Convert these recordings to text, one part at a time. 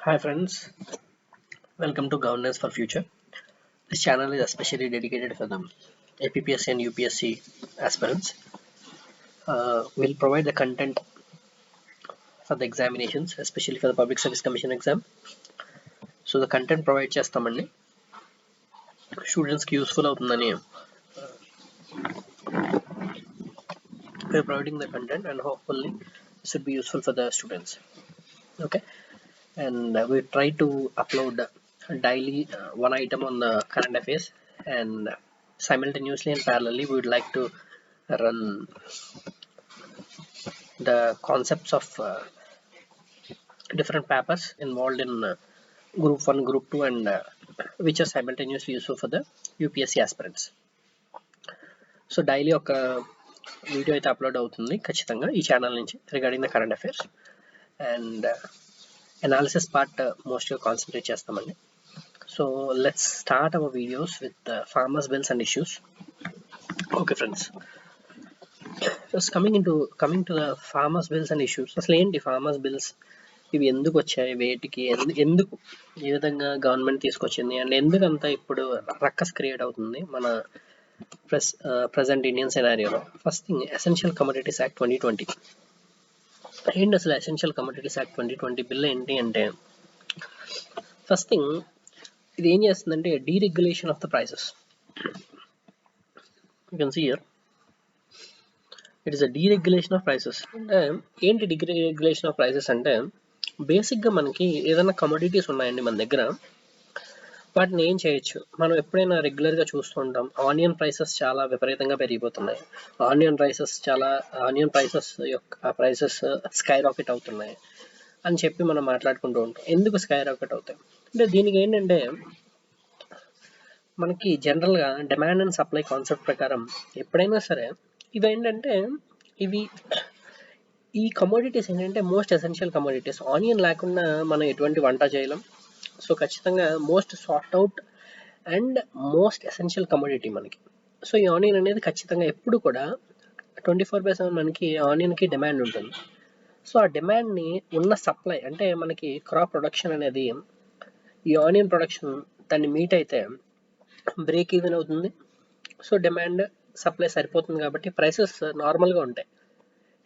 Hi friends, welcome to Governance for Future. This channel is especially dedicated for the APPSC and UPSC aspirants. We'll provide the content for the examinations, especially for the Public Service Commission exam. So the content provide చేస్తామండి స్టూడెంట్స్కి useful అవుతుందని we're providing the content and hopefully this will be useful for the students. Okay, and we try to upload daily one item on the current affairs, and simultaneously and parallelly we would like to run the concepts of different papers involved in group 1, group 2, and which are simultaneously useful for the UPSC aspirants. So daily ఒక video అయితే upload అవుతుంది ఖచ్చితంగా ఈ channel నుంచి regarding the current affairs, and analysis part మోస్ట్గా concentrate చేస్తామండి. So let's start our videos with farmers bills and issues. Okay friends, coming to the farmers bills and issues. అసలు ఏంటి ఫార్మర్స్ బిల్స్, ఇవి ఎందుకు వచ్చాయి, వేటికి ఎందుకు ఈ విధంగా గవర్నమెంట్ తీసుకొచ్చింది, అండ్ ఎందుకంతా ఇప్పుడు రక్కస్ క్రియేట్ అవుతుంది మన ప్రజెంట్ ఇండియన్ సినారియోలో. First thing, essential commodities act 2020. ఏంటి అసలు ఎసెన్షియల్ కమోడిటీస్ యాక్ట్ 2020 బిల్ ఏంటి అంటే, ఫస్ట్ థింగ్ ఇది ఏం చేస్తుందంటే deregulation of the prices. You can see here it is a deregulation of prices. అంటే ఏంటి డీరెగ్యులేషన్ ఆఫ్ ప్రైసెస్ అంటే, బేసిక్గా మనకి ఏదైనా కమోడిటీస్ ఉన్నాయండి మన దగ్గర, వాటిని ఏం చేయొచ్చు, మనం ఎప్పుడైనా రెగ్యులర్గా చూస్తూ ఉంటాం ఆనియన్ ప్రైసెస్ చాలా విపరీతంగా పెరిగిపోతున్నాయి, ఆనియన్ ప్రైసెస్ యొక్క ప్రైసెస్ స్కై రాకెట్ అవుతున్నాయి అని చెప్పి మనం మాట్లాడుకుంటూ ఉంటాం. ఎందుకు స్కై రాకెట్ అవుతాయి అంటే, దీనికి ఏంటంటే మనకి జనరల్గా డిమాండ్ అండ్ సప్లై కాన్సెప్ట్ ప్రకారం ఎప్పుడైనా సరే ఇవేంటంటే ఈ కమోడిటీస్ ఏంటంటే మోస్ట్ ఎసెన్షియల్ కమోడిటీస్. ఆనియన్ లేకుండా మనం ఎటువంటి వంట చేయలేం. సో ఖచ్చితంగా most sort out and most essential commodity మనకి. సో ఈ ఆనియన్ అనేది ఖచ్చితంగా ఎప్పుడు కూడా 24/7 మనకి ఆనియన్కి డిమాండ్ ఉంటుంది. సో ఆ డిమాండ్ని ఉన్న సప్లై అంటే మనకి క్రాప్ ప్రొడక్షన్ అనేది, ఈ ఆనియన్ ప్రొడక్షన్ దాన్ని మీట్ అయితే బ్రేక్ ఈవెన్ అవుతుంది. సో డిమాండ్ సప్లై సరిపోతుంది కాబట్టి ప్రైసెస్ నార్మల్గా ఉంటాయి.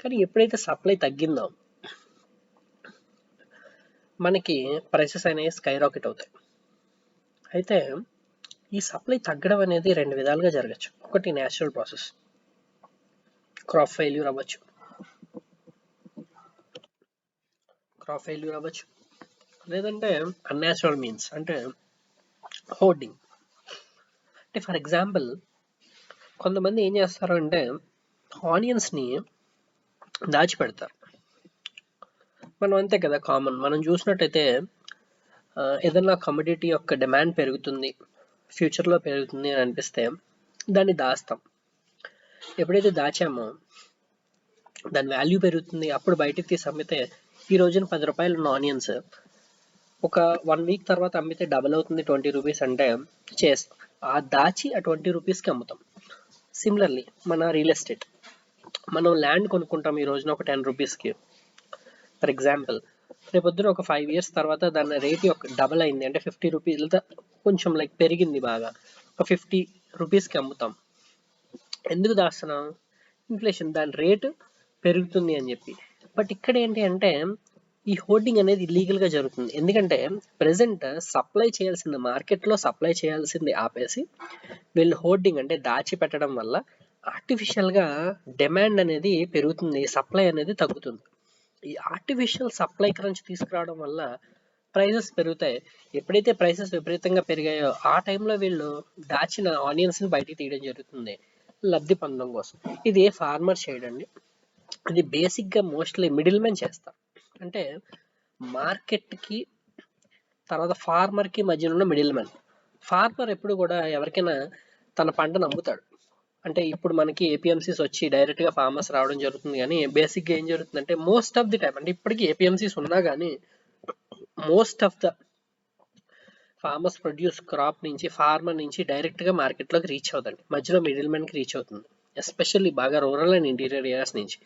కానీ ఎప్పుడైతే సప్లై తగ్గిందో మనకి ప్రైసెస్ అనేవి స్కై రాకెట్ అవుతాయి. అయితే ఈ సప్లై తగ్గడం అనేది రెండు విధాలుగా జరగచ్చు. ఒకటి న్యాచురల్ ప్రాసెస్, క్రాప్ ఫెయిల్యూర్ అవ్వచ్చు, లేదంటే అన్యాచురల్ మీన్స్ అంటే హోర్డింగ్. అంటే ఫర్ ఎగ్జాంపుల్ కొంతమంది ఏం చేస్తారు అంటే ఆనియన్స్ని దాచిపెడతారు. మనం అంతే కదా కామన్, మనం చూసినట్టయితే ఏదన్నా కమోడిటీ యొక్క డిమాండ్ పెరుగుతుంది, ఫ్యూచర్లో పెరుగుతుంది అని అనిపిస్తే దాన్ని దాస్తాం. ఎప్పుడైతే దాచామో దాని వాల్యూ పెరుగుతుంది, అప్పుడు బయటకు తీసి అమ్మితే ఈ రోజున 10 రూపాయలు ఉన్న ఆనియన్స్ ఒక 1 వీక్ తర్వాత అమ్మితే డబల్ అవుతుంది 20 రూపీస్ అంటే చేస్తాం. ఆ దాచి ఆ 20 రూపీస్కి అమ్ముతాం. సిమిలర్లీ మన రియల్ ఎస్టేట్, మనం ల్యాండ్ కొనుక్కుంటాం ఈ రోజున ఒక 10 రూపీస్కి. ఫర్ ఎగ్జాంపుల్ రేపొద్దున ఒక 5 years తర్వాత దాని రేట్ ఒక డబల్ అయింది అంటే 50 రూపీస్, కొంచెం పెరిగింది బాగా, ఒక 50 రూపీస్కి అమ్ముతాం. ఎందుకు దాస్తున్నాం? ఇన్ఫ్లేషన్, దాని రేటు పెరుగుతుంది అని చెప్పి. బట్ ఇక్కడ ఏంటి అంటే ఈ హోర్డింగ్ అనేది ఇల్లీగల్గా జరుగుతుంది. ఎందుకంటే ప్రెసెంట్ సప్లై చేయాల్సింది, మార్కెట్లో సప్లై చేయాల్సింది ఆపేసి వీళ్ళు హోర్డింగ్ అంటే దాచిపెట్టడం వల్ల ఆర్టిఫిషియల్గా డిమాండ్ అనేది పెరుగుతుంది, సప్లై అనేది తగ్గుతుంది. ఈ ఆర్టిఫిషియల్ సప్లై క్రంచ్ తీసుకురావడం వల్ల ప్రైసెస్ పెరుగుతాయి. ఎప్పుడైతే ప్రైసెస్ విపరీతంగా పెరిగాయో ఆ టైంలో వీళ్ళు దాచిన ఆనియన్స్ని బయటికి తీయడం జరుగుతుంది లబ్ధి పొందడం కోసం. ఇది ఏ ఫార్మర్ చేయడండి, ఇది బేసిక్గా మోస్ట్లీ మిడిల్ మ్యాన్ చేస్తారు. అంటే మార్కెట్కి తర్వాత ఫార్మర్కి మధ్యలో ఉన్న మిడిల్ మ్యాన్. ఫార్మర్ ఎప్పుడు కూడా ఎవరికైనా తన పంటను అమ్ముతాడు. అంటే ఇప్పుడు మనకి ఏపీఎంసీస్ వచ్చి డైరెక్ట్గా ఫార్మర్స్ రావడం జరుగుతుంది, కానీ బేసిక్గా ఏం జరుగుతుందంటే మోస్ట్ ఆఫ్ ది టైం, అంటే ఇప్పటికీ ఏపీఎంసీస్ ఉన్నా కానీ most of the farmers produce crop నుంచి ఫార్మర్ నుంచి డైరెక్ట్గా మార్కెట్లోకి రీచ్ అవుతుంది, మధ్యలో మిడిల్ మ్యాన్కి రీచ్ అవుతుంది, ఎస్పెషల్లీ బాగా రూరల్ అండ్ ఇంటీరియర్ ఏరియాస్ నుంచి.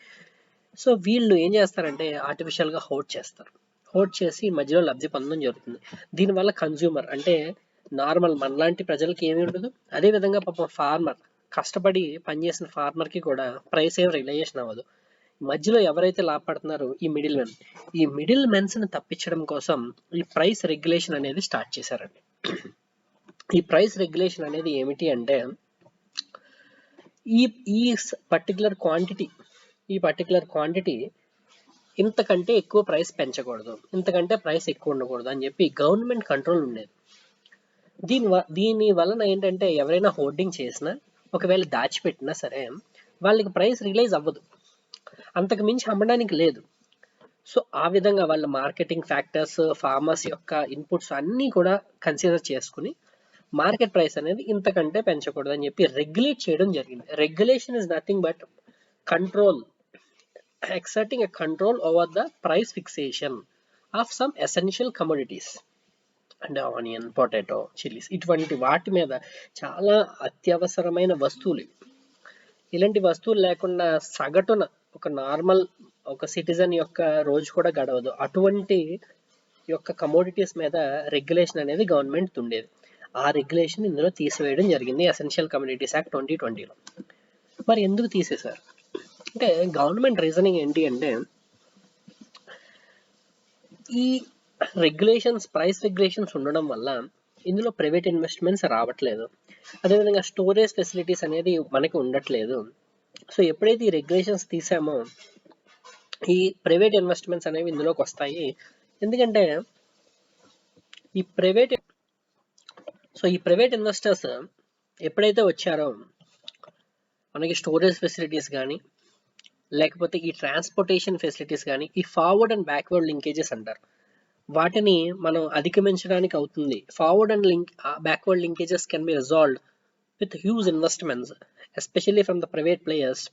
సో వీళ్ళు ఏం చేస్తారంటే ఆర్టిఫిషియల్గా హోర్డ్ చేస్తారు. హోల్డ్ చేసి మధ్యలో లబ్ధి పొందడం జరుగుతుంది. దీనివల్ల కన్జ్యూమర్ అంటే నార్మల్ మనలాంటి ప్రజలకి ఏమీ ఉండదు. అదేవిధంగా పాపం ఫార్మర్ కష్టపడి పనిచేసిన ఫార్మర్కి కూడా ప్రైస్ ఏం రియలైజేషన్ అవ్వదు. మధ్యలో ఎవరైతే లాభపడుతున్నారో ఈ మిడిల్ మెన్స్ ని తప్పించడం కోసం ఈ ప్రైస్ రెగ్యులేషన్ అనేది స్టార్ట్ చేశారండి. ఈ ప్రైస్ రెగ్యులేషన్ అనేది ఏమిటి అంటే ఈ పర్టికులర్ క్వాంటిటీ ఇంతకంటే ఎక్కువ ప్రైస్ పెంచకూడదు, ఇంతకంటే ప్రైస్ ఎక్కువ ఉండకూడదు అని చెప్పి గవర్నమెంట్ కంట్రోల్ ఉండేది. దీని వలన ఏంటంటే ఎవరైనా హోర్డింగ్ చేసినా ఒకవేళ దాచిపెట్టినా సరే వాళ్ళకి ప్రైస్ రిలైజ్ అవ్వదు, అంతకు మించి అమ్మడానికి లేదు. సో ఆ విధంగా వాళ్ళ మార్కెటింగ్ ఫ్యాక్టర్స్, ఫార్మర్స్ యొక్క ఇన్పుట్స్ అన్నీ కూడా కన్సిడర్ చేసుకుని మార్కెట్ ప్రైస్ అనేది ఇంతకంటే పెంచకూడదు అని చెప్పి రెగ్యులేట్ చేయడం జరిగింది. Regulation is nothing but control, exerting a control over the price fixation of some essential commodities అంటే ఆనియన్, పొటాటో, చిల్లీస్ ఇటువంటి వాటి మీద చాలా అత్యవసరమైన వస్తువులు. ఇలాంటి వస్తువులు లేకుండా సగటున ఒక నార్మల్ ఒక సిటిజన్ యొక్క రోజు కూడా గడవదు. అటువంటి యొక్క కమోడిటీస్ మీద రెగ్యులేషన్ అనేది గవర్నమెంట్ ఉండేది. ఆ రెగ్యులేషన్ ఇందులో తీసివేయడం జరిగింది ఎసెన్షియల్ కమోడిటీస్ యాక్ట్ 2020లో. మరి ఎందుకు తీసేశారు అంటే గవర్నమెంట్ రీజనింగ్ ఏంటి అంటే ఈ ప్రైస్ రెగ్యులేషన్స్ ఉండడం వల్ల ఇందులో ప్రైవేట్ ఇన్వెస్ట్మెంట్స్ రావట్లేదు, అదేవిధంగా స్టోరేజ్ ఫెసిలిటీస్ అనేది మనకి ఉండట్లేదు. సో ఎప్పుడైతే ఈ రెగ్యులేషన్స్ తీసామో ఈ ప్రైవేట్ ఇన్వెస్ట్మెంట్స్ అనేవి ఇందులోకి వస్తాయి. ఎందుకంటే ఈ ప్రైవేట్ ఇన్వెస్టర్స్ ఎప్పుడైతే వచ్చారో మనకి స్టోరేజ్ ఫెసిలిటీస్ కానీ లేకపోతే ఈ ట్రాన్స్పోర్టేషన్ ఫెసిలిటీస్ కానీ ఈ ఫార్వర్డ్ అండ్ బ్యాక్వర్డ్ లింకేజెస్ అంటారు, వాటిని మనం అధిగమించడానికి అవుతుంది. Forward and backward linkages can be resolved with huge investments especially from the private players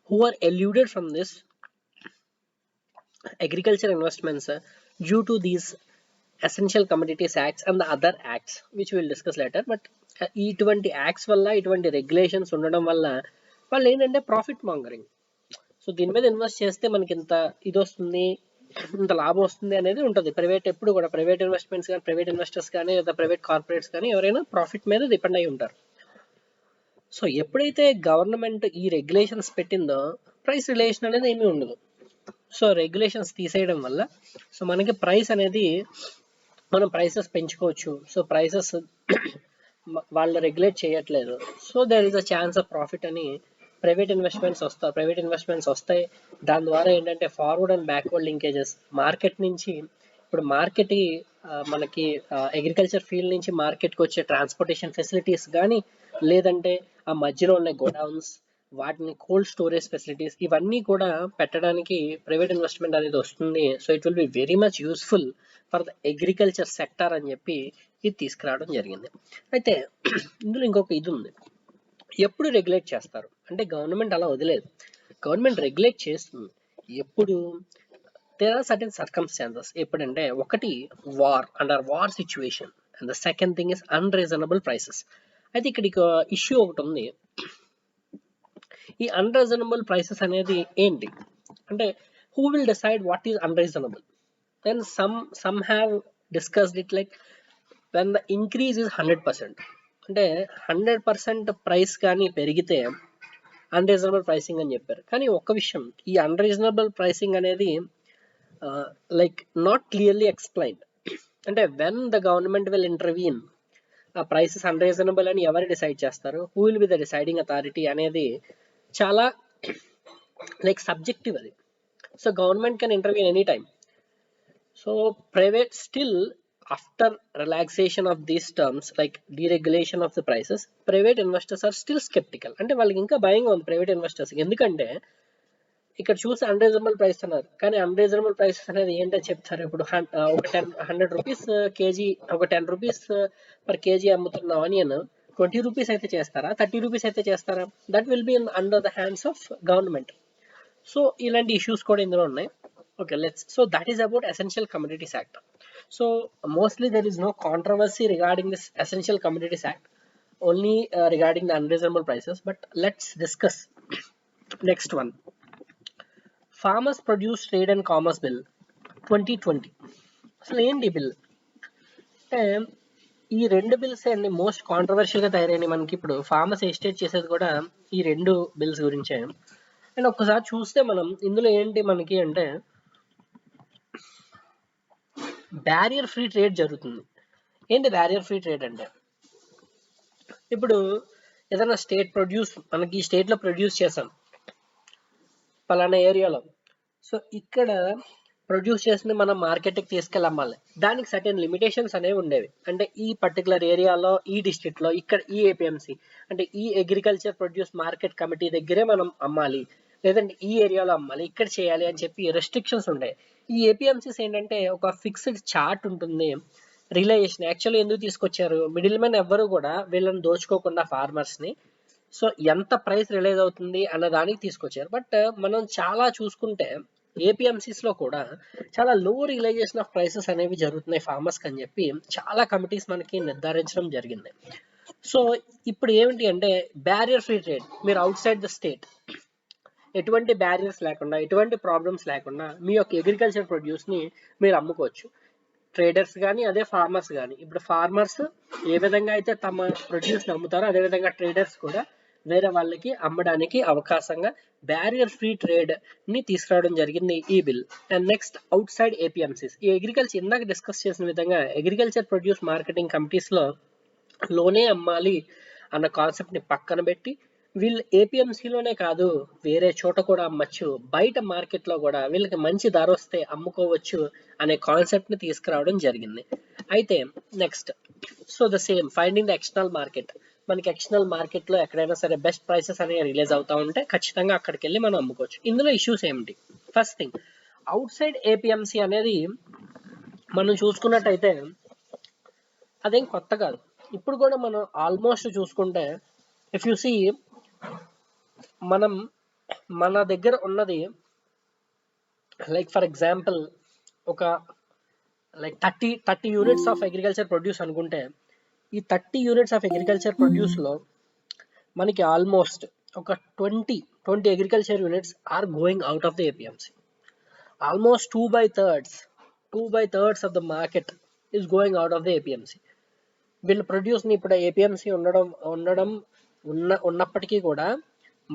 who are eluded from this agriculture investments due to these essential commodities acts and the other acts which we will discuss later. But ఇటువంటి acts వల్ల ఇటువంటి regulations ఉండడం వల్ల వాళ్ళు ఏంటంటే profit mongering. So దీని మీద invest చేస్తే మనకి ఇంత ఇది వస్తుంది, ఇంత లాభం వస్తుంది అనేది ఉంటుంది. ఎప్పుడు కూడా ప్రైవేట్ ఇన్వెస్ట్మెంట్స్ కానీ ప్రైవేట్ ఇన్వెస్టర్స్ కానీ లేదా ప్రైవేట్ కార్పొరేట్స్ కానీ ఎవరైనా ప్రాఫిట్ మీద డిపెండ్ అయి ఉంటారు. సో ఎప్పుడైతే గవర్నమెంట్ ఈ రెగ్యులేషన్స్ పెట్టిందో ప్రైస్ రిలేషన్ అనేది ఏమీ ఉండదు. సో రెగ్యులేషన్స్ తీసేయడం వల్ల సో మనకి ప్రైస్ అనేది మనం ప్రైసెస్ పెంచుకోవచ్చు. సో ప్రైసెస్ వాళ్ళు రెగ్యులేట్ చేయట్లేదు. So there is a chance of profit అని ప్రైవేట్ ఇన్వెస్ట్మెంట్స్ వస్తాయి. దాని ద్వారా ఏంటంటే forward and backward linkages market నుంచి ఇప్పుడు మనకి అగ్రికల్చర్ ఫీల్డ్ నుంచి మార్కెట్కి వచ్చే ట్రాన్స్పోర్టేషన్ ఫెసిలిటీస్ కానీ లేదంటే ఆ మధ్యలో ఉన్న గోడౌన్స్, వాటిని కోల్డ్ స్టోరేజ్ ఫెసిలిటీస్ ఇవన్నీ కూడా పెట్టడానికి ప్రైవేట్ ఇన్వెస్ట్మెంట్ అనేది వస్తుంది. So it will be very much useful for the agriculture sector అని చెప్పి ఇది తీసుకురావడం జరిగింది. అయితే ఇందులో ఇంకొక ఇది ఉంది, ఎప్పుడు రెగ్యులేట్ చేస్తారు అంటే గవర్నమెంట్ అలా వదిలేదు, గవర్నమెంట్ రెగ్యులేట్ చేస్తుంది ఎప్పుడు దేర్ ఆర్ సర్టెన్ సర్కమ్స్టాన్సెస్. ఎప్పుడంటే ఒకటి under war situation and the second thing is unreasonable prices. అయితే ఇక్కడ ఇష్యూ ఒకటి ఉంది. ఈ అన్రీజనబుల్ ప్రైసెస్ అనేది ఏంటి అంటే who will decide what is unreasonable? Then some have discussed it like when the increase is 100%, అంటే 100% ప్రైస్ కానీ పెరిగితే అన్రీజనబుల్ ప్రైసింగ్ అని చెప్పారు. కానీ ఒక్క విషయం, ఈ అన్రీజనబుల్ ప్రైసింగ్ అనేది లైక్ నాట్ క్లియర్లీ ఎక్స్ప్లెయిన్డ్. అంటే when the government will intervene ఆ ప్రైసెస్ అన్రీజనబుల్ అని ఎవరు డిసైడ్ చేస్తారు, who will be the deciding authority అనేది చాలా లైక్ సబ్జెక్టివ్ అది. So government can intervene any time. So private still after relaxation of these terms like deregulation of the prices, private investors are still sceptical. అంటే వాళ్ళకి ఇంకా భయంగా ఉంది private investors. ఎందుకంటే ఇక్కడ చూసి అన్రీజనబుల్ ప్రైస్ అన్నారు, కానీ అన్రీజనబుల్ ప్రైసెస్ అనేది ఏంటో చెప్తారు. ఇప్పుడు ఒక 100 రూపీస్ కేజీ, ఒక 10 రూపీస్ పర్ కేజీ అమ్ముతున్న ఆనియన్ 20 రూపీస్ అయితే చేస్తారా, 30 రూపీస్ అయితే చేస్తారా? That will be under the hands of government. So ఇలాంటి ఇష్యూస్ కూడా ఇందులో ఉన్నాయి. Okay, so that is about essential commodities act. So mostly there is no controversy regarding this essential commodities act, only regarding the unreasonable prices. But let's discuss next one. Farmers Produce Trade and Commerce Bill 2020. అసలు ఏంటి bill అంటే ఈ రెండు bills అండి most controversial గా తయారైన మనకి ఇప్పుడు ఫార్మర్స్ ఎస్టేట్ చేసేది కూడా ఈ రెండు బిల్స్ గురించే. అండ్ ఒక్కసారి చూస్తే మనం ఇందులో ఏంటి మనకి అంటే బ్యారియర్ ఫ్రీ ట్రేడ్ జరుగుతుంది. ఏంటి బ్యారియర్ ఫ్రీ ట్రేడ్ అంటే ఇప్పుడు ఏదైనా స్టేట్ ప్రొడ్యూస్ మనకి స్టేట్ లో ప్రొడ్యూస్ చేసాం పలానా ఏరియాలో, సో ఇక్కడ ప్రొడ్యూస్ చేసింది మనం మార్కెట్కి తీసుకెళ్ళి అమ్మాలి. దానికి సర్టెన్ లిమిటేషన్స్ అనేవి ఉండేవి. అంటే ఈ పర్టికులర్ ఏరియాలో ఈ డిస్ట్రిక్ట్ లో ఇక్కడ ఈ ఏపీఎంసీ అంటే ఈ అగ్రికల్చర్ ప్రొడ్యూస్ మార్కెట్ కమిటీ దగ్గరే మనం అమ్మాలి, లేదంటే ఈ ఏరియాలో అమ్మాలి, ఇక్కడ చేయాలి అని చెప్పి రెస్ట్రిక్షన్స్ ఉంటాయి. ఈ ఏపీఎంసీస్ ఏంటంటే ఒక ఫిక్స్డ్ చార్ట్ ఉంటుంది. రియలైజేషన్ యాక్చువల్లీ ఎందుకు తీసుకొచ్చారు, మిడిల్ మెన్ ఎవ్వరు కూడా వీళ్ళని దోచుకోకుండా ఫార్మర్స్ ని, సో ఎంత ప్రైస్ రిలైజ్ అవుతుంది అన్న దానికి తీసుకొచ్చారు. బట్ మనం చాలా చూసుకుంటే ఏపీఎంసీస్ లో కూడా చాలా లో రియలైజేషన్ ఆఫ్ ప్రైసెస్ అనేవి జరుగుతున్నాయి ఫార్మర్స్ అని చెప్పి చాలా కమిటీస్ మనకి నిర్ధారించడం జరిగింది. సో ఇప్పుడు ఏమిటి అంటే బ్యారియర్ ఫ్రీ ట్రేడ్, మీరు అవుట్ సైడ్ ద స్టేట్ ఎటువంటి బ్యారియర్స్ లేకుండా ఎటువంటి ప్రాబ్లమ్స్ లేకుండా మీ యొక్క అగ్రికల్చర్ ప్రొడ్యూస్ ని మీరు అమ్ముకోవచ్చు. ట్రేడర్స్ కానీ అదే ఫార్మర్స్ కానీ, ఇప్పుడు ఫార్మర్స్ ఏ విధంగా అయితే తమ ప్రొడ్యూస్ అమ్ముతారో అదే విధంగా ట్రేడర్స్ కూడా వేరే వాళ్ళకి అమ్మడానికి అవకాశంగా బ్యారియర్ ఫ్రీ ట్రేడ్ ని తీసుకురావడం జరిగింది ఈ bill. And next out side APMCs, ఈ అగ్రికల్చర్ ఇందాక డిస్కస్ చేసిన విధంగా అగ్రికల్చర్ ప్రొడ్యూస్ మార్కెటింగ్ కమిటీస్ లోనే అమ్మాలి అన్న కాన్సెప్ట్ ని పక్కన పెట్టి వీళ్ళు ఏపీఎంసీలోనే కాదు వేరే చోట కూడా అమ్మచ్చు, బయట మార్కెట్ లో కూడా వీళ్ళకి మంచి ధర వస్తే అమ్ముకోవచ్చు అనే కాన్సెప్ట్ ని తీసుకురావడం జరిగింది. అయితే next so the same finding the external market, మనకి ఎక్స్టర్నల్ మార్కెట్ లో ఎక్కడైనా సరే బెస్ట్ ప్రైసెస్ అనేవి రిలీజ్ అవుతా ఉంటే ఖచ్చితంగా అక్కడికి వెళ్ళి మనం అమ్ముకోవచ్చు. ఇందులో ఇష్యూస్ ఏమిటి, first thing out side APMC అనేది మనం చూసుకున్నట్టయితే అదేం కొత్త కాదు. ఇప్పుడు కూడా మనం ఆల్మోస్ట్ చూసుకుంటే ఇఫ్ యు సీ మనం మన దగ్గర ఉన్నది లైక్ ఫర్ ఎగ్జాంపుల్ ఒక like 30 units of agriculture produce అనుకుంటే ఈ 30 యూనిట్స్ ఆఫ్ అగ్రికల్చర్ ప్రొడ్యూస్ లో మనకి ఆల్మోస్ట్ ఒక 20 agriculture units are going out of the APMC. Almost 2/3 of the market is going out of the APMC. వీళ్ళు produce ని ఇప్పుడు APMC ఉన్నప్పటికీ కూడా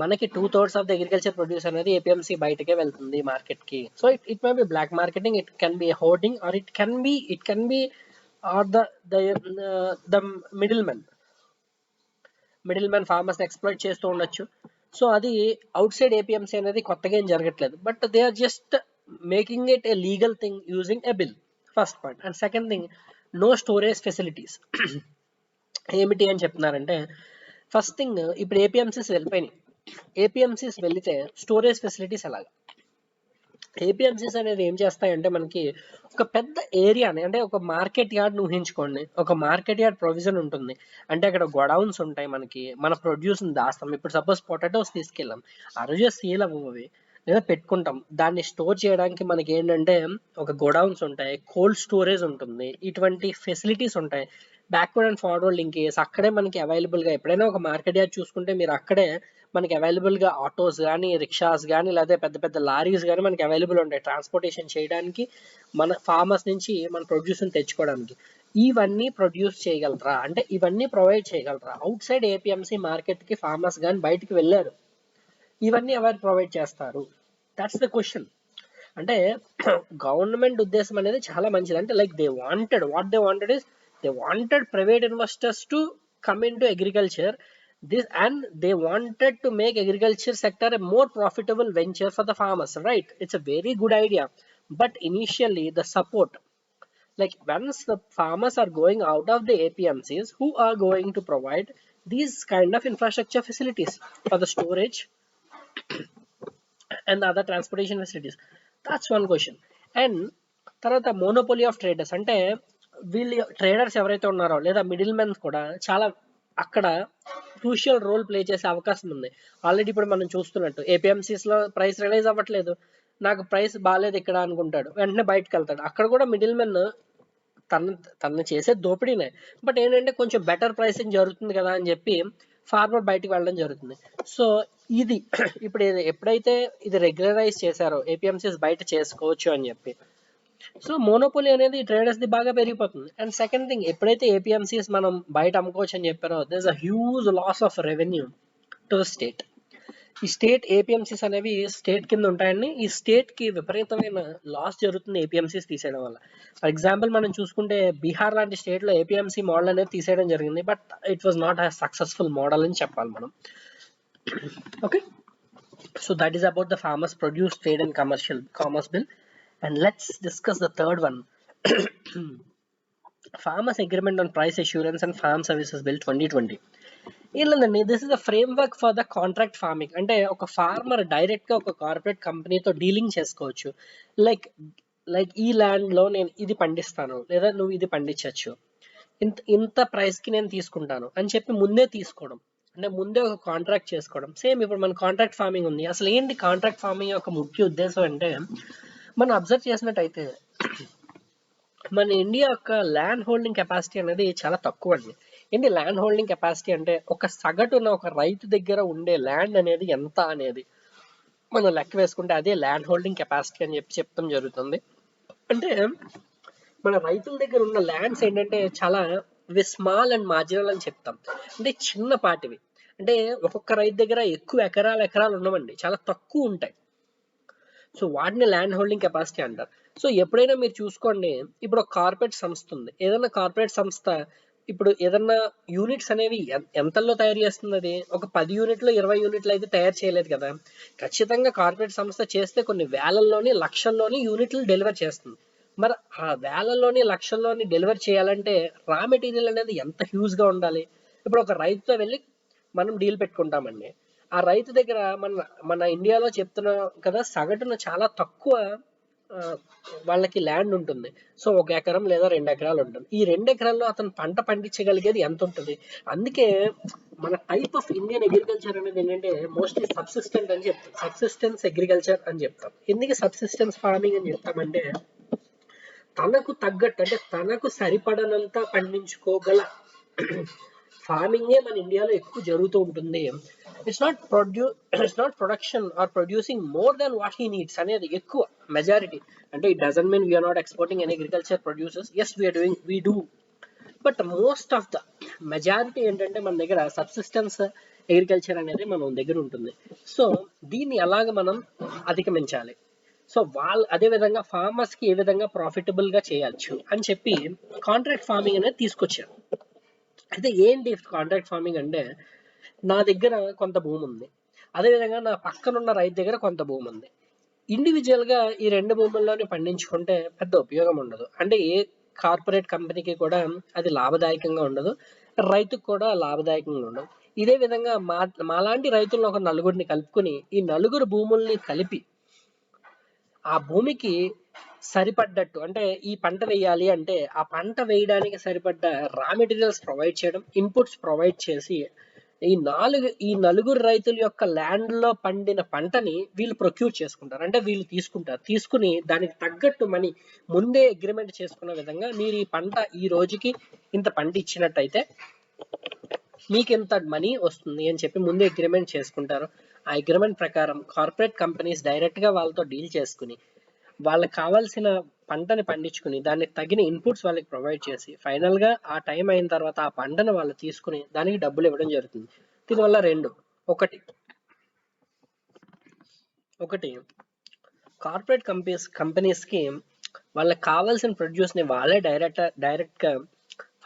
మనకి 2/3 ఆఫ్ ద అగ్రికల్చర్ ప్రొడ్యూస్ అనేది ఏపీఎంసీ బయటకే వెళ్తుంది మార్కెట్ కి. So it may be black marketing, it can be hoarding, or it can be or the middlemen farmers exploit చేస్తూ ఉండొచ్చు. సో అది అవుట్ సైడ్ ఏపీఎంసీ అనేది కొత్తగా ఏం జరగట్లేదు, but they are just making it a legal thing using a bill, first point. And second thing no storage facilities. ఏమిటి అని చెప్తున్నారంటే ఫస్ట్ థింగ్ ఇప్పుడు ఏపీఎంసీస్ వెళ్ళిపోయినాయి, ఏపీఎంసీస్ వెళ్తే స్టోరేజ్ ఫెసిలిటీస్ ఎలాగా, ఏపీఎంసీస్ అనేది ఏం చేస్తాయంటే మనకి ఒక పెద్ద ఏరియాని అంటే ఒక మార్కెట్ యార్డ్ ఊహించుకోండి, ఒక మార్కెట్ యార్డ్ ప్రొవిజన్ ఉంటుంది. అంటే అక్కడ గొడౌన్స్ ఉంటాయి, మనకి మన ప్రొడ్యూస్ దాస్తాం. ఇప్పుడు సపోజ్ పొటాటోస్ తీసుకెళ్ళాం, ఆ రోజు సేల్ అవ్వవి లేదా పెట్టుకుంటాం, దాన్ని స్టోర్ చేయడానికి మనకి ఏంటంటే ఒక గొడౌన్స్ ఉంటాయి, కోల్డ్ స్టోరేజ్ ఉంటుంది, ఇటువంటి ఫెసిలిటీస్ ఉంటాయి. బ్యాక్వర్డ్ అండ్ ఫార్వర్డ్ లింకేజ్ అక్కడే మనకి అవైలబుల్ గా, ఎప్పుడైనా ఒక మార్కెట్ యార్డ్ చూసుకుంటే మీరు అక్కడే మనకి అవైలబుల్ గా ఆటోస్ కానీ రిక్షాస్ కానీ లేదా పెద్ద పెద్ద లారీస్ కానీ మనకి అవైలబుల్ ఉంటాయి ట్రాన్స్పోర్టేషన్ చేయడానికి, మన ఫార్మర్స్ నుంచి మన ప్రొడ్యూస్ తెచ్చుకోవడానికి. ఇవన్నీ ప్రొడ్యూస్ చేయగలరా అంటే ఇవన్నీ ప్రొవైడ్ చేయగలరా అవుట్ సైడ్ ఏపీఎంసీ మార్కెట్ కి ఫార్మర్స్ కానీ బయటికి వెళ్ళారు, ఇవన్నీ ఎవరు ప్రొవైడ్ చేస్తారు, దట్స్ ద క్వశ్చన్. అంటే గవర్నమెంట్ ఉద్దేశం అనేది చాలా మంచిది. అంటే like they wanted private investors to come into agriculture, this and they wanted to make agriculture sector a more profitable venture for the farmers, right? It's a very good idea, but initially the support, like once the farmers are going out of the APMCs, who are going to provide these kind of infrastructure facilities for the storage and the other transportation facilities? That's one question. And తర్వాత monopoly of traders, అంటే వీళ్ళు traders ఎవరైతే ఉన్నారో లేదా middle men's కూడా చాలా అక్కడ crucial role play చేసే అవకాశం ఉంది. ఆల్రెడీ ఇప్పుడు మనం చూస్తున్నట్టు ఏపీఎంసీస్ లో ప్రైస్ రిలైజ్ అవ్వట్లేదు, నాకు ప్రైస్ బాగాలేదు ఇక్కడ అనుకుంటాడు, వెంటనే బయటకు వెళ్తాడు. అక్కడ కూడా మిడిల్ మెన్ తను చేసే దోపిడీనే, బట్ ఏంటంటే కొంచెం బెటర్ ప్రైసింగ్ జరుగుతుంది కదా అని చెప్పి ఫార్మర్ బయటకు వెళ్ళడం జరుగుతుంది. సో ఇది ఇప్పుడు ఎప్పుడైతే ఇది రెగ్యులరైజ్ చేశారో ఏపీఎంసీస్ బయట చేసుకోవచ్చు అని చెప్పి, సో మోనోపోలీ అనేది ట్రేడర్స్ది బాగా పెరిగిపోతుంది. అండ్ సెకండ్ థింగ్, ఎప్పుడైతే ఏపీఎంసీస్ మనం బయట అమ్ముకోవచ్చు అని చెప్పారో this a huge loss of revenue to the state. ఈ స్టేట్ ఏపీఎంసీస్ అనేవి స్టేట్ కింద ఉంటాయండి. ఈ స్టేట్ కి విపరీతమైన లాస్ జరుగుతుంది ఏపీఎంసీస్ తీసేయడం వల్ల. ఫర్ ఎగ్జాంపుల్ మనం చూసుకుంటే బీహార్ లాంటి స్టేట్ లో ఏపీఎంసీ మోడల్ అనేది తీసేయడం జరిగింది, but it was not a successful model అని చెప్పాలి మనం. Okay, so that is about the farmers produce trade and commerce bill. And let's discuss the third one. Farmers agreement on price assurance and farm services bill 2020. ఏంటండి, this is a framework for the contract farming. అంటే ఒక farmer direct గా ఒక corporate కంపెనీతో dealing చేసుకోవచ్చు. Like ఈ land లో నేను ఇది పండిస్తాను, లేదా నువ్వు ఇది పండించవచ్చు, ఇంత ప్రైస్ కి నేను తీసుకుంటాను అని చెప్పి ముందే తీసుకోవడం, అంటే ముందే ఒక కాంట్రాక్ట్ చేసుకోవడం. సేమ్ ఇప్పుడు మన కాంట్రాక్ట్ ఫార్మింగ్ ఉంది. అసలు ఏంటి కాంట్రాక్ట్ ఫార్మింగ్ యొక్క ముఖ్య ఉద్దేశం అంటే, మనం అబ్జర్వ్ చేసినట్టయితే మన ఇండియా యొక్క ల్యాండ్ హోల్డింగ్ కెపాసిటీ అనేది చాలా తక్కువ అండి. ఏంటి ల్యాండ్ హోల్డింగ్ కెపాసిటీ అంటే, ఒక సగటున ఒక రైతు దగ్గర ఉండే ల్యాండ్ అనేది ఎంత అనేది మనం లెక్క వేసుకుంటే అదే ల్యాండ్ హోల్డింగ్ కెపాసిటీ అని చెప్పి చెప్తాం జరుగుతుంది. అంటే మన రైతుల దగ్గర ఉన్న ల్యాండ్స్ ఏంటంటే చాలా స్మాల్ అండ్ మార్జినల్ అని చెప్తాం. అంటే చిన్నపాటివి, అంటే ఒక్కొక్క రైతు దగ్గర ఎక్కువ ఎకరాలు ఉండవండి, చాలా తక్కువ ఉంటాయి. సో వాటిని ల్యాండ్ హోల్డింగ్ కెపాసిటీ అంటారు. సో ఎప్పుడైనా మీరు చూసుకోండి, ఇప్పుడు ఒక కార్పొరేట్ సంస్థ ఉంది. ఏదైనా కార్పొరేట్ సంస్థ ఇప్పుడు ఏదన్నా యూనిట్స్ అనేవి ఎంతలో తయారు చేస్తుంది? అది ఒక 10 యూనిట్లు 20 యూనిట్లు అయితే తయారు చేయలేదు కదా. ఖచ్చితంగా కార్పొరేట్ సంస్థ చేస్తే కొన్ని వేలల్లోని లక్షల్లోని యూనిట్లు డెలివర్ చేస్తుంది. మరి ఆ వేలల్లోని లక్షల్లోని డెలివర్ చేయాలంటే రా మెటీరియల్ అనేది ఎంత హ్యూజ్ గా ఉండాలి. ఇప్పుడు ఒక రైతుతో వెళ్ళి మనం డీల్ పెట్టుకుంటామండి. ఆ రైతు దగ్గర మన ఇండియాలో చెప్తున్నా కదా, సగటున చాలా తక్కువ వాళ్ళకి ల్యాండ్ ఉంటుంది. సో 1 ఎకరం లేదా 2 ఎకరాలు ఉంటుంది. ఈ 2 ఎకరాల్లో అతను పంట పండించగలిగేది ఎంత ఉంటుంది? అందుకే మన టైప్ ఆఫ్ ఇండియన్ అగ్రికల్చర్ అనేది ఏంటంటే మోస్ట్లీ సబ్సిస్టెంట్ అని చెప్తాం, సబ్సిస్టెన్స్ అగ్రికల్చర్ అని చెప్తాం. ఎందుకు సబ్సిస్టెన్స్ ఫార్మింగ్ అని చెప్తామంటే, తనకు తగ్గట్టు అంటే తనకు సరిపడనంత పండించుకోగల ఫార్మింగే మన ఇండియాలో ఎక్కువ జరుగుతూ ఉంటుంది. It's not production or producing more than what he needs అనేది ఎక్కువ మెజారిటీ. అంటే it doesn't mean we are not exporting any agriculture producers, yes we do, but most of the majority ఏంటంటే మన దగ్గర సబ్సిస్టెన్స్ అగ్రికల్చర్ అనేది మన దగ్గర ఉంటుంది. సో దీన్ని ఎలాగ మనం అధిగమించాలి, సో అదే విధంగా ఫార్మర్స్ కి ఏ విధంగా ప్రాఫిటబుల్ గా చేయొచ్చు అని చెప్పి కాంట్రాక్ట్ ఫార్మింగ్ అనేది తీసుకొచ్చారు. అయితే ఏంటి కాంట్రాక్ట్ ఫార్మింగ్ అంటే, నా దగ్గర కొంత భూమి ఉంది, అదేవిధంగా నా పక్కనున్న రైతు దగ్గర కొంత భూమి ఉంది. ఇండివిజువల్ గా ఈ 2 భూముల్లోనే పండించుకుంటే పెద్ద ఉపయోగం ఉండదు. అంటే ఏ కార్పొరేట్ కంపెనీకి కూడా అది లాభదాయకంగా ఉండదు, రైతుకు కూడా లాభదాయకంగా ఉండదు. ఇదే విధంగా మాలాంటి రైతులను ఒక నలుగురిని కలుపుకొని ఈ నలుగురు భూముల్ని కలిపి ఆ భూమికి సరిపడ్డట్టు, అంటే ఈ పంట వేయాలి అంటే ఆ పంట వేయడానికి సరిపడ్డ రా మెటీరియల్స్ ప్రొవైడ్ చేయడం, ఇన్పుట్స్ ప్రొవైడ్ చేసి ఈ నలుగురు రైతుల యొక్క ల్యాండ్ లో పండిన పంటని వీళ్ళు ప్రొక్యూర్ చేసుకుంటారు. అంటే వీళ్ళు తీసుకుని దానికి తగ్గట్టు మనీ ముందే అగ్రిమెంట్ చేసుకున్న విధంగా, మీరు ఈ పంట ఈ రోజుకి ఇంత పంట ఇచ్చినట్టయితే మీకు ఎంత మనీ వస్తుంది అని చెప్పి ముందే అగ్రిమెంట్ చేసుకుంటారు. ఆ అగ్రిమెంట్ ప్రకారం కార్పొరేట్ కంపెనీస్ డైరెక్ట్ గా వాళ్ళతో డీల్ చేసుకుని వాళ్ళకి కావాల్సిన పంటని పండించుకుని దానికి తగిన ఇన్పుట్స్ వాళ్ళకి ప్రొవైడ్ చేసి ఫైనల్ గా ఆ టైం అయిన తర్వాత ఆ పంటను వాళ్ళు తీసుకుని దానికి డబ్బులు ఇవ్వడం జరుగుతుంది. దీనివల్ల ఒకటి కార్పొరేట్ కంపెనీస్ కి వాళ్ళకి కావాల్సిన ప్రొడ్యూస్ ని వాళ్ళే డైరెక్ట్ గా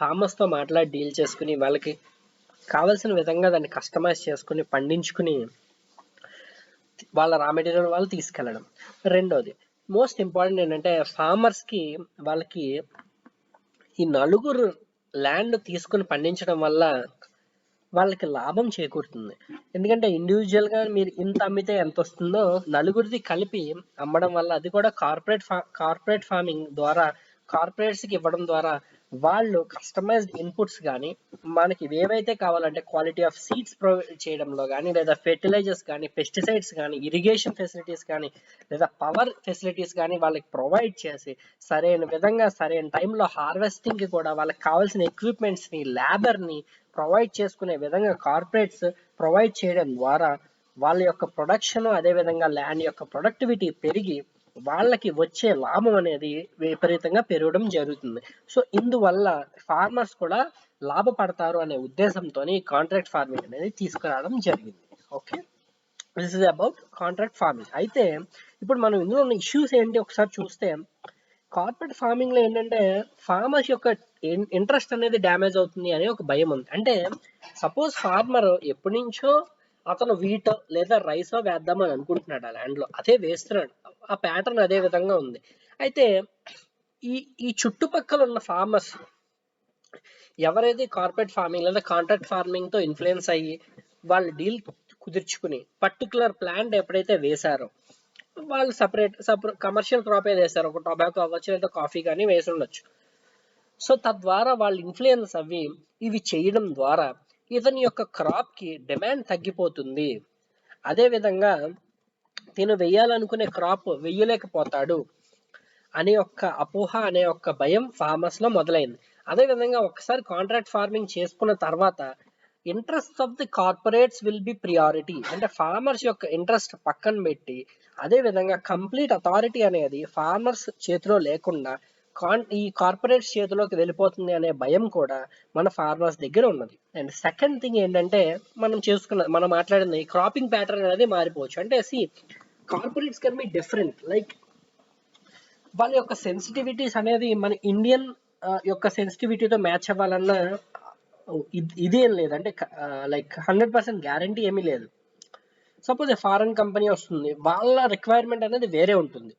ఫార్మర్స్ తో మాట్లాడి డీల్ చేసుకుని వాళ్ళకి కావాల్సిన విధంగా దాన్ని కస్టమైజ్ చేసుకుని పండించుకుని వాళ్ళ రా మెటీరియల్ వాళ్ళు తీసుకెళ్ళడం. రెండోది మోస్ట్ ఇంపార్టెంట్ ఏంటంటే, ఫార్మర్స్ కి వాళ్ళకి ఈ నలుగురు ల్యాండ్ తీసుకుని పండించడం వల్ల వాళ్ళకి లాభం చేకూరుతుంది. ఎందుకంటే ఇండివిజువల్ గా మీరు ఇంత అమ్మితే ఎంత వస్తుందో నలుగురిది కలిపి అమ్మడం వల్ల, అది కూడా కార్పొరేట్ ఫార్మింగ్ ద్వారా కార్పొరేట్స్ కి ఇవ్వడం ద్వారా వాళ్ళు కస్టమైజ్డ్ ఇన్పుట్స్ కానీ మనకి ఏవైతే కావాలంటే క్వాలిటీ ఆఫ్ సీడ్స్ ప్రొవైడ్ చేయడంలో కానీ, లేదా ఫెర్టిలైజర్స్ కానీ, పెస్టిసైడ్స్ కానీ, ఇరిగేషన్ ఫెసిలిటీస్ కానీ, లేదా పవర్ ఫెసిలిటీస్ కానీ వాళ్ళకి ప్రొవైడ్ చేసి సరైన విధంగా సరైన టైంలో హార్వెస్టింగ్ కి కూడా వాళ్ళకి కావాల్సిన ఎక్విప్మెంట్స్ ని, లేబర్ ని ప్రొవైడ్ చేసుకునే విధంగా కార్పొరేట్స్ ప్రొవైడ్ చేయడం ద్వారా వాళ్ళ యొక్క ప్రొడక్షన్, అదే విధంగా ల్యాండ్ యొక్క ప్రొడక్టివిటీ పెరిగి వాళ్ళకి వచ్చే లాభం అనేది విపరీతంగా పెరగడం జరుగుతుంది. సో ఇందువల్ల ఫార్మర్స్ కూడా లాభపడతారు అనే ఉద్దేశంతో కాంట్రాక్ట్ ఫార్మింగ్ అనేది తీసుకురావడం జరిగింది. Okay, this is about contract farming. అయితే ఇప్పుడు మనం ఇందులో ఉన్న ఇష్యూస్ ఏంటి ఒకసారి చూస్తే, కార్పొరేట్ ఫార్మింగ్ లో ఏంటంటే ఫార్మర్స్ యొక్క ఇంట్రెస్ట్ అనేది డ్యామేజ్ అవుతుంది అనే ఒక భయం ఉంది. అంటే సపోజ్ ఫార్మర్ ఎప్పటి నుంచో అతను వీట్ లేదా రైస్ వేద్దామని అనుకుంటున్నాడు ఆ ల్యాండ్ లో, అదే వేస్తున్నాడు, ఆ ప్యాటర్న్ అదే విధంగా ఉంది. అయితే ఈ ఈ చుట్టుపక్కల ఉన్న ఫార్మర్స్ ఎవరైతే కార్పొరేట్ ఫార్మింగ్ లేదా కాంట్రాక్ట్ ఫార్మింగ్ తో ఇన్ఫ్లుయెన్స్ అయ్యి వాళ్ళు డీల్ కుదుర్చుకుని పర్టికులర్ ప్లాంట్ ఎప్పుడైతే వేశారో, వాళ్ళు సపరేట్ కమర్షియల్ క్రాప్ ఏది వేశారు, ఒక టొబాకో అవ్వచ్చు లేదా కాఫీ కానీ వేసి ఉండొచ్చు. సో తద్వారా వాళ్ళు ఇన్ఫ్లుయెన్స్ అవ్వి ఇవి చేయడం ద్వారా ఇతని యొక్క క్రాప్ కి డిమాండ్ తగ్గిపోతుంది. అదే విధంగా తిను వెయ్యాలనుకునే క్రాప్ వెయ్యలేకపోతాడు అనే ఒక్క అపోహ అనే ఒక్క భయం ఫార్మర్స్ లో మొదలైంది. అదే విధంగా ఒకసారి కాంట్రాక్ట్ ఫార్మింగ్ చేసుకున్న తర్వాత interest of the corporates will be priority, అంటే ఫార్మర్స్ యొక్క ఇంట్రెస్ట్ పక్కన పెట్టి అదే విధంగా కంప్లీట్ అథారిటీ అనేది ఫార్మర్స్ చేతిలో లేకుండా ఈ కార్పొరేట్స్ చేతిలోకి వెళ్ళిపోతుంది అనే భయం కూడా మన ఫార్మర్స్ దగ్గర ఉన్నది. అండ్ సెకండ్ థింగ్ ఏంటంటే మనం మాట్లాడింది క్రాపింగ్ ప్యాటర్న్ అనేది మారిపోవచ్చు. అంటే corporates can be different, like వాళ్ళ యొక్క సెన్సిటివిటీస్ అనేది మన ఇండియన్ యొక్క సెన్సిటివిటీతో మ్యాచ్ అవ్వాలన్న ఇదేం లేదు. అంటే లైక్ 100% గ్యారంటీ ఏమీ లేదు. సపోజ్ ఫారెన్ కంపెనీ వస్తుంది, వాళ్ళ రిక్వైర్మెంట్ అనేది వేరే ఉంటుంది.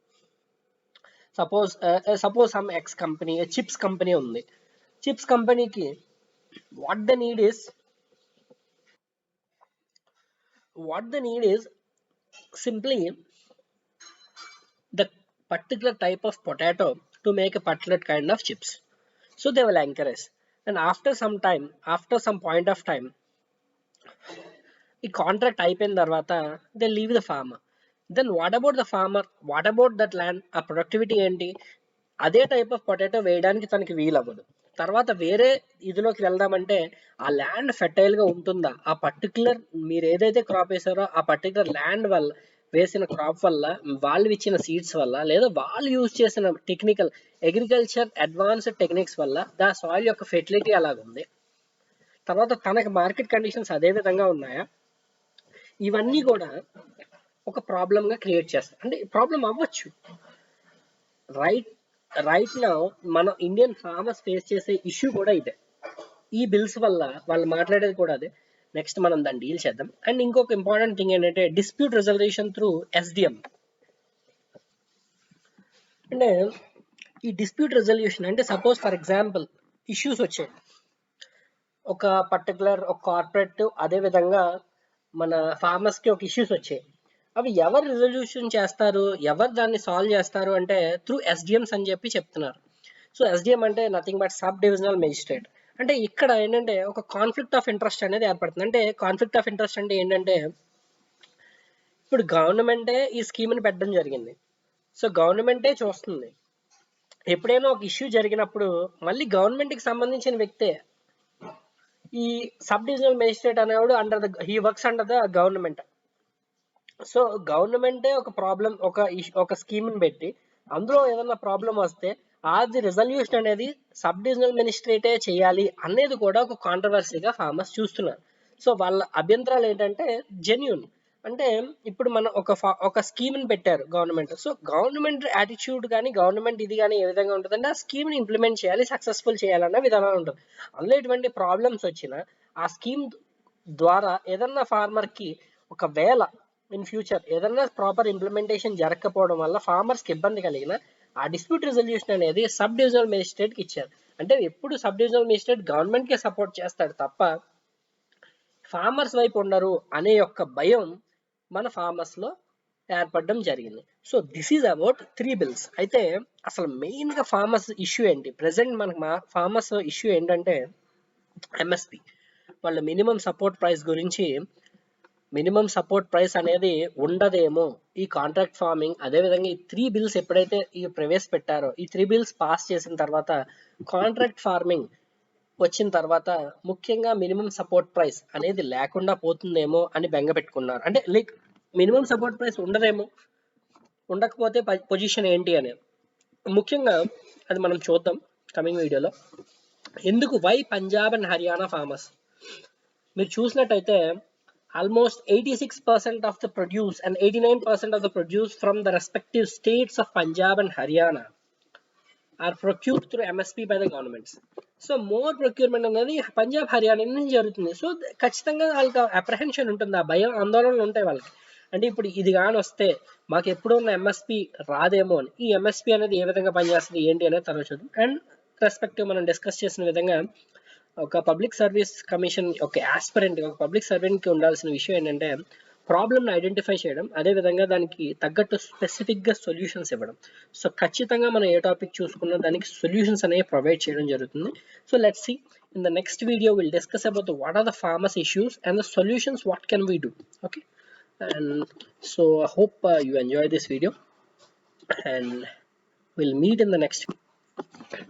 Suppose some X company chips company ఉంది. చిప్స్ కంపెనీకి what the need is simply the particular type of potato to make a particular kind of chips. So they will encourage, and after some point of time ఈ contract అయిపోయిన తర్వాత they leave the farmer. Then what about the farmer, what about that land, ఆ productivity ఏంటి, అదే type of potato వేయడానికి తనకి వీలవ్వదు. తర్వాత వేరే ఇదిలోకి వెళ్దామంటే ఆ ల్యాండ్ ఫెర్టైల్ గా ఉంటుందా, ఆ పర్టికులర్ మీరు ఏదైతే క్రాప్ వేసారో ఆ పర్టికులర్ ల్యాండ్ వల్ల వేసిన క్రాప్ వల్ల, వాళ్ళు ఇచ్చిన సీడ్స్ వల్ల, లేదా వాళ్ళు యూజ్ చేసిన టెక్నికల్ అగ్రికల్చర్ అడ్వాన్స్డ్ టెక్నిక్స్ వల్ల దా సాయిల్ యొక్క ఫెర్టిలిటీ అలాగుంది, తర్వాత తనకి మార్కెట్ కండిషన్స్ అదే విధంగా ఉన్నాయా, ఇవన్నీ కూడా ఒక ప్రాబ్లమ్ గా క్రియేట్ చేస్తాయి. అంటే ప్రాబ్లం అవ్వచ్చు. రైట్ నౌ మన ఇండియన్ ఫార్మర్స్ ఫేస్ చేసే ఇష్యూ కూడా ఇదే. ఈ బిల్స్ వల్ల వాళ్ళు మాట్లాడేది కూడా అదే. నెక్స్ట్ మనం దాన్ని డీల్ చేద్దాం. అండ్ ఇంకొక ఇంపార్టెంట్ థింగ్ ఏంటంటే డిస్ప్యూట్ రెజల్యూషన్ త్రూ SDM. అంటే ఈ డిస్ప్యూట్ రెజల్యూషన్ అంటే సపోజ్ ఫర్ ఎగ్జాంపుల్ ఇష్యూస్ వచ్చాయి, ఒక పర్టికులర్ ఒక కార్పొరేట్ అదే విధంగా మన ఫార్మర్స్ కి ఒక ఇష్యూస్ వచ్చాయి. అవి ఎవరు రిజల్యూషన్ చేస్తారు, ఎవరు దాన్ని సాల్వ్ చేస్తారు అంటే త్రూ SDMs అని చెప్పి చెప్తున్నారు. సో SDM అంటే nothing but sub divisional magistrate. అంటే ఇక్కడ ఏంటంటే ఒక కాన్ఫ్లిక్ట్ ఆఫ్ ఇంట్రెస్ట్ అనేది ఏర్పడుతుంది. అంటే కాన్ఫ్లిక్ట్ ఆఫ్ ఇంట్రెస్ట్ అంటే ఏంటంటే ఇప్పుడు గవర్నమెంటే ఈ స్కీమ్ని పెట్టడం జరిగింది. సో గవర్నమెంటే చూస్తుంది. ఎప్పుడైనా ఒక ఇష్యూ జరిగినప్పుడు మళ్ళీ గవర్నమెంట్కి సంబంధించిన వ్యక్తే ఈ సబ్ డివిజనల్ మేజిస్ట్రేట్ అనేవాడు he works under the government. So గవర్నమెంటే ఒక ప్రాబ్లం ఒక స్కీమ్ని పెట్టి అందులో ఏదైనా ప్రాబ్లం వస్తే అది రిజల్యూషన్ అనేది సబ్ డివిజనల్ మేజిస్ట్రేటే చేయాలి అనేది కూడా ఒక కాంట్రవర్సీగా ఫార్మర్స్ చూస్తున్నారు. సో వాళ్ళ అభ్యంతరాలు ఏంటంటే జెన్యూన్. అంటే ఇప్పుడు మనం ఒక స్కీమ్ని పెట్టారు గవర్నమెంట్. సో గవర్నమెంట్ యాటిట్యూడ్ కానీ గవర్నమెంట్ ఇది కానీ ఏ విధంగా ఉంటుందంటే ఆ స్కీమ్ని ఇంప్లిమెంట్ చేయాలి, సక్సెస్ఫుల్ చేయాలన్న విధానం ఉంటుంది. అందులో ఎటువంటి ప్రాబ్లమ్స్ వచ్చినా ఆ స్కీమ్ ద్వారా ఏదన్నా ఫార్మర్కి ఒకవేళ ఇన్ ఫ్యూచర్ ఏదన్నా ప్రాపర్ ఇంప్లిమెంటేషన్ జరగకపోవడం వల్ల ఫార్మర్స్కి ఇబ్బంది కలిగిన ఆ డిస్ప్యూట్ రిజల్యూషన్ అనేది సబ్ డివిజనల్ మేజిస్ట్రేట్కి ఇచ్చారు. అంటే ఎప్పుడు సబ్ డివిజనల్ మేజిస్ట్రేట్ గవర్నమెంట్కే సపోర్ట్ చేస్తాడు తప్ప ఫార్మర్స్ వైపు ఉండరు అనే యొక్క భయం మన ఫార్మర్స్ లో ఏర్పడడం జరిగింది. So this is about 3 bills. అయితే అసలు మెయిన్ గా ఫార్మర్స్ ఇష్యూ ఏంటి, ప్రెసెంట్ మనకు ఫార్మర్స్ ఇష్యూ ఏంటంటే MSP, వాళ్ళ మినిమం సపోర్ట్ ప్రైస్ గురించి. మినిమం సపోర్ట్ ప్రైస్ అనేది ఉండదేమో ఈ కాంట్రాక్ట్ ఫార్మింగ్. అదేవిధంగా ఈ 3 బిల్స్ ఎప్పుడైతే ప్రవేశపెట్టారో ఈ 3 బిల్స్ పాస్ చేసిన తర్వాత కాంట్రాక్ట్ ఫార్మింగ్ వచ్చిన తర్వాత ముఖ్యంగా మినిమం సపోర్ట్ ప్రైస్ అనేది లేకుండా పోతుందేమో అని బెంగ పెట్టుకున్నారు. అంటే లైక్ మినిమం సపోర్ట్ ప్రైస్ ఉండదేమో, ఉండకపోతే పొజిషన్ ఏంటి అని. ముఖ్యంగా అది మనం చూద్దాం కమింగ్ వీడియోలో. ఎందుకు why Punjab and Haryana farmers? మీరు చూసినట్టయితే almost 86% of the produce and 89% of the produce from the respective states of Punjab and Haryana are procured through MSP by the governments. So more procurement అనేది పంజాబ్ హర్యానా నుంచి జరుగుతుంది. సో ఖచ్చితంగా వాళ్ళకి అప్రహెన్షన్ ఉంటుంది, ఆ భయం ఆందోళనలు ఉంటాయి వాళ్ళకి. అంటే ఇప్పుడు ఇది కానీ వస్తే మాకు ఎప్పుడు ఉన్న ఎంఎస్పీ రాదేమో అని. ఈ ఎంఎస్పీ అనేది ఏ విధంగా పనిచేస్తుంది ఏంటి అనేది తర్వాత చూద్దాం. అండ్ రెస్పెక్టివ్ మనం డిస్కస్ చేసిన విధంగా ఒక పబ్లిక్ సర్వీస్ కమిషన్ ఒక ఆస్పిరెంట్, ఒక పబ్లిక్ సర్వెంట్కి ఉండాల్సిన విషయం ఏంటంటే ప్రాబ్లమ్ని ఐడెంటిఫై చేయడం, అదేవిధంగా దానికి తగ్గట్టు స్పెసిఫిక్గా సొల్యూషన్స్ ఇవ్వడం. సో ఖచ్చితంగా మనం ఏ టాపిక్ చూసుకున్నా దానికి సొల్యూషన్స్ అనేవి ప్రొవైడ్ చేయడం జరుగుతుంది. So let's see in the next video we'll discuss about what are the farmers issues and the solutions, what can we do. Okay, and so I hope you enjoy this video, and we'll meet in the next video.